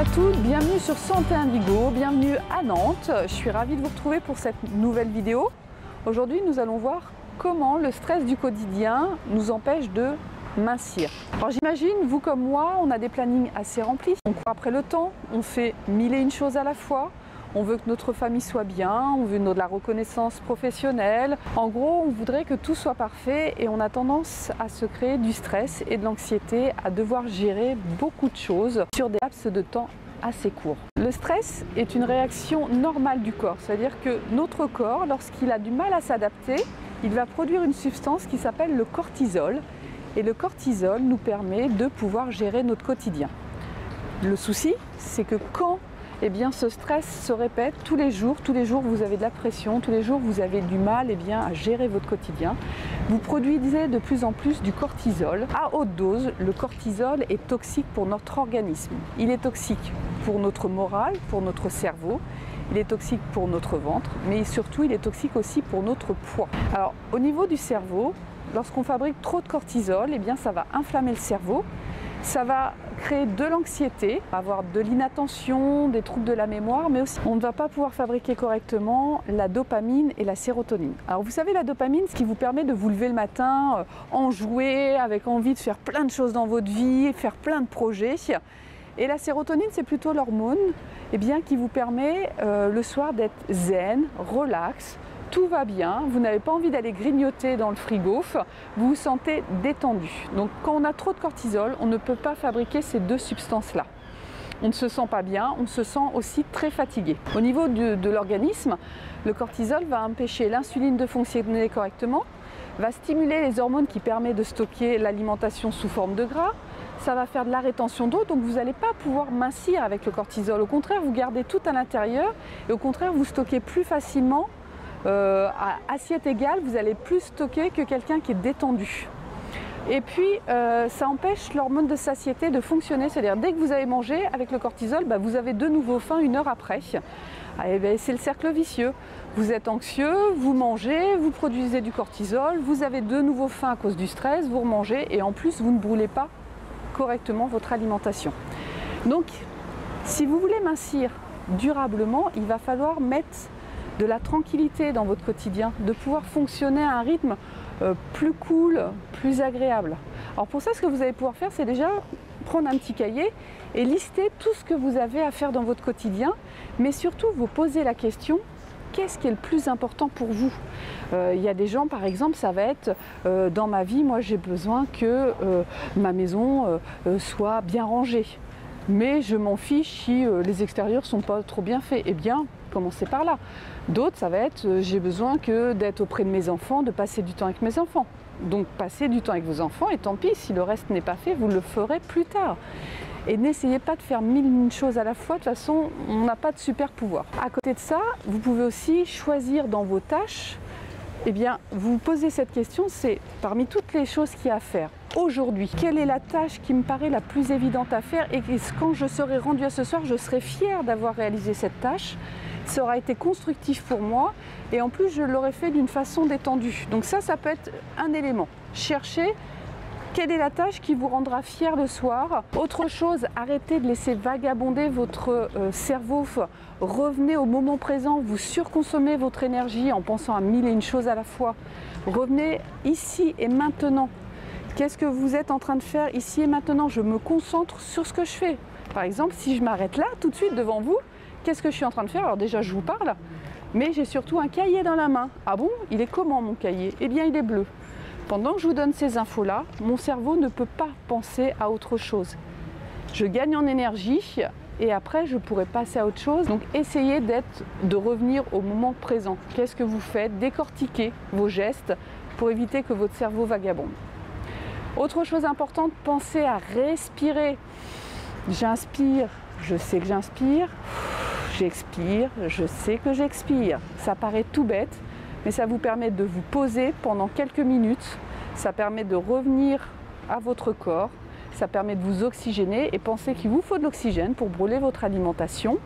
à toutes, bienvenue sur Santé Indigo, bienvenue à Nantes. Je suis ravie de vous retrouver pour cette nouvelle vidéo. Aujourd'hui, nous allons voir comment le stress du quotidien nous empêche de mincir. Alors j'imagine, vous comme moi, on a des plannings assez remplis. On court après le temps, on fait mille et une choses à la fois. On veut que notre famille soit bien, on veut de la reconnaissance professionnelle. En gros, on voudrait que tout soit parfait et on a tendance à se créer du stress et de l'anxiété, à devoir gérer beaucoup de choses sur des laps de temps assez courts. Le stress est une réaction normale du corps, c'est-à-dire que notre corps, lorsqu'il a du mal à s'adapter, il va produire une substance qui s'appelle le cortisol. Et le cortisol nous permet de pouvoir gérer notre quotidien. Le souci, c'est que quand ce stress se répète tous les jours vous avez de la pression, tous les jours vous avez du mal à gérer votre quotidien. Vous produisez de plus en plus du cortisol. À haute dose, le cortisol est toxique pour notre organisme. Il est toxique pour notre morale, pour notre cerveau, il est toxique pour notre ventre, mais surtout il est toxique aussi pour notre poids. Alors au niveau du cerveau, lorsqu'on fabrique trop de cortisol, ça va inflammer le cerveau. Ça va créer de l'anxiété, avoir de l'inattention, des troubles de la mémoire, mais aussi on ne va pas pouvoir fabriquer correctement la dopamine et la sérotonine. Alors vous savez, la dopamine, ce qui vous permet de vous lever le matin, enjoué, avec envie de faire plein de choses dans votre vie, faire plein de projets. Et la sérotonine, c'est plutôt l'hormone qui vous permet le soir d'être zen, relax. Tout va bien, vous n'avez pas envie d'aller grignoter dans le frigo, vous vous sentez détendu. Donc quand on a trop de cortisol, on ne peut pas fabriquer ces deux substances-là. On ne se sent pas bien, on se sent aussi très fatigué. Au niveau de l'organisme, le cortisol va empêcher l'insuline de fonctionner correctement, va stimuler les hormones qui permettent de stocker l'alimentation sous forme de gras, ça va faire de la rétention d'eau, donc vous n'allez pas pouvoir mincir avec le cortisol. Au contraire, vous gardez tout à l'intérieur et au contraire, vous stockez plus facilement. À assiette égale, vous allez plus stocker que quelqu'un qui est détendu. Et puis, ça empêche l'hormone de satiété de fonctionner. C'est-à-dire, dès que vous avez mangé avec le cortisol, vous avez de nouveau faim une heure après. C'est le cercle vicieux. Vous êtes anxieux, vous mangez, vous produisez du cortisol, vous avez de nouveau faim à cause du stress, vous remangez et en plus, vous ne brûlez pas correctement votre alimentation. Donc, si vous voulez mincir durablement, il va falloir mettre de la tranquillité dans votre quotidien, de pouvoir fonctionner à un rythme plus cool, plus agréable. Alors pour ça, ce que vous allez pouvoir faire, c'est déjà prendre un petit cahier et lister tout ce que vous avez à faire dans votre quotidien, mais surtout vous poser la question, qu'est-ce qui est le plus important pour vous? Il y a des gens, par exemple, ça va être dans ma vie, moi j'ai besoin que ma maison soit bien rangée. Mais je m'en fiche si les extérieurs ne sont pas trop bien faits. Eh bien, commencez par là. D'autres, ça va être j'ai besoin d'être auprès de mes enfants, de passer du temps avec mes enfants. Donc, passez du temps avec vos enfants et tant pis, si le reste n'est pas fait, vous le ferez plus tard. Et n'essayez pas de faire mille choses à la fois, de toute façon, on n'a pas de super pouvoir. À côté de ça, vous pouvez aussi choisir dans vos tâches, vous posez cette question, c'est parmi toutes les choses qu'il y a à faire. Aujourd'hui, quelle est la tâche qui me paraît la plus évidente à faire et quand je serai rendue à ce soir, je serai fière d'avoir réalisé cette tâche. Ça aura été constructif pour moi et en plus, je l'aurai fait d'une façon détendue. Donc ça peut être un élément. Cherchez quelle est la tâche qui vous rendra fier le soir. Autre chose, arrêtez de laisser vagabonder votre cerveau. Revenez au moment présent, vous surconsommez votre énergie en pensant à mille et une choses à la fois. Revenez ici et maintenant. Qu'est-ce que vous êtes en train de faire ici et maintenant? Je me concentre sur ce que je fais. Par exemple, si je m'arrête là, tout de suite devant vous, qu'est-ce que je suis en train de faire? Alors déjà, je vous parle, mais j'ai surtout un cahier dans la main. Ah bon? Il est comment mon cahier? Eh bien, il est bleu. Pendant que je vous donne ces infos-là, mon cerveau ne peut pas penser à autre chose. Je gagne en énergie et après, je pourrai passer à autre chose. Donc, essayez de revenir au moment présent. Qu'est-ce que vous faites? Décortiquez vos gestes pour éviter que votre cerveau vagabonde. Autre chose importante, pensez à respirer. J'inspire, je sais que j'inspire. J'expire, je sais que j'expire. Ça paraît tout bête, mais ça vous permet de vous poser pendant quelques minutes. Ça permet de revenir à votre corps. Ça permet de vous oxygéner et pensez qu'il vous faut de l'oxygène pour brûler votre alimentation.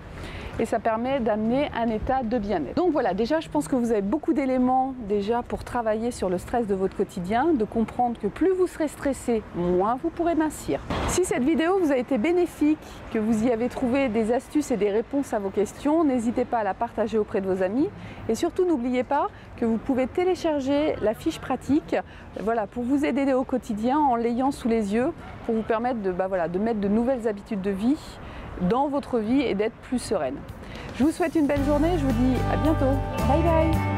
et ça permet d'amener un état de bien-être. Donc voilà, déjà je pense que vous avez beaucoup d'éléments déjà pour travailler sur le stress de votre quotidien, de comprendre que plus vous serez stressé, moins vous pourrez mincir. Si cette vidéo vous a été bénéfique, que vous y avez trouvé des astuces et des réponses à vos questions, n'hésitez pas à la partager auprès de vos amis et surtout n'oubliez pas que vous pouvez télécharger la fiche pratique voilà, pour vous aider au quotidien en l'ayant sous les yeux, pour vous permettre de mettre de nouvelles habitudes de vie dans votre vie et d'être plus sereine. Je vous souhaite une belle journée, je vous dis à bientôt. Bye bye.